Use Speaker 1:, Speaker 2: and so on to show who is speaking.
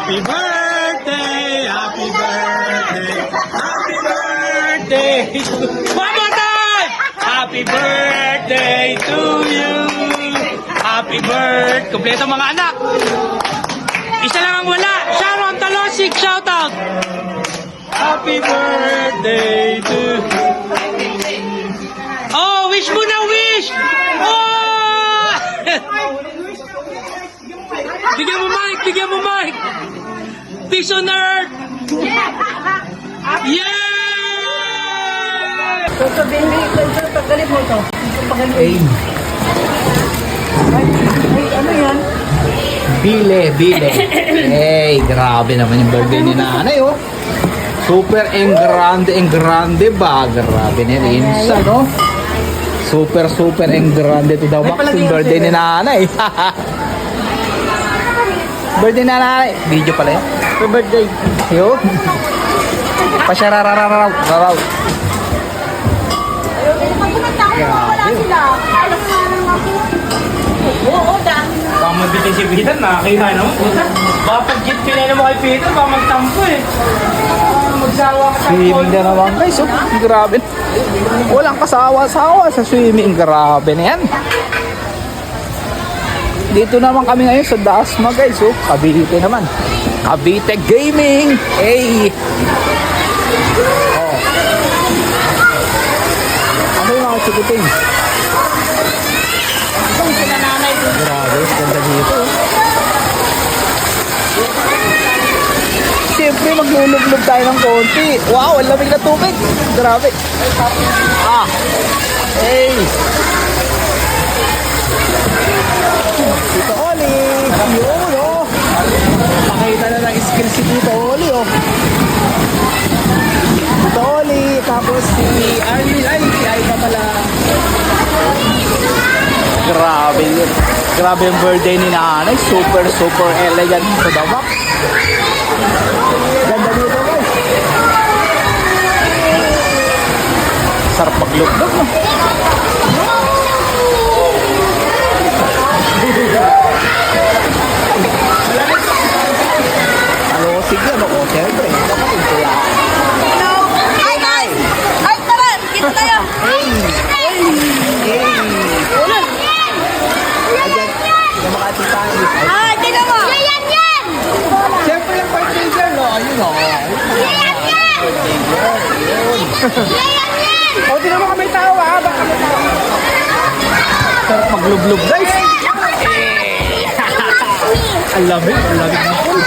Speaker 1: Happy birthday! Happy birthday! Happy birthday! One more time! Happy birthday to you! Happy birthday! Kompleto mga anak! Isa lang ang wala! Sharon Talosik, shout out! Happy birthday to you! Oh, wish mo na wish! Oh! Bigyan mo mic! Bigyan mo mic! Peace on earth! Yeah!
Speaker 2: Toto, Benny, paggalit mo ito. Paggalit.
Speaker 3: Ay,
Speaker 2: Ay, ano yan?
Speaker 3: bile. Hey, grabe naman yung birthday ni nanay, oh. Super en grande ba? Grabe ni Rinsa, no? Super en grande to daw box yung birthday ni nanay. Birthday na nanay. Video pala yun.
Speaker 2: Happy birthday.
Speaker 3: Yo. Pasyararararaw. Raraw.
Speaker 2: Oo, dang.
Speaker 1: Baka mabitin si Peter, nakakita naman. Baka pag-jeep pinay mo kay Peter, baka magtampo eh. Magsawa ka sa
Speaker 3: Swimming na naman guys, oh. Grabe. Walang kasawa-sawa sa swimming. Grabe na yan. Dito naman kami ngayon sa Dasma guys, oh. Cavite naman. Cavite Gaming. Hey. Oh. Ano yung mga chikiting? Grabe, ganda dito. Siyempre, maglulublob tayo ng konti. Wow, ang lamig na tubig. Grabe. Ah. Hey. Tito Oli. Yun, oh. Pakita na ng skill si Tito Oli, oh. Tito Oli. Tapos si Arlie. Ay, si Aika pala. Grabe yun. Grabe yung birthday ni nanay. Super elegant sa dabak. Ganda dito guys. Sarap paglugdog, no? Alosig yan, no? O, siyempre. Dapat yung tuya.
Speaker 2: Hello. Hi, guys. Ay, tara. Kita tayo.
Speaker 3: Hey! Ulan! Ayan, yung mga titanis.
Speaker 2: Ah, tingnan mo. Yan.
Speaker 3: Siyempre yung birthday girl, no? Ayun, no? Birthday girl. Ayun. O, di naman kami tao, ha? Baka kami tao. Sarap maglublob, guys. Ang lamig ng pool.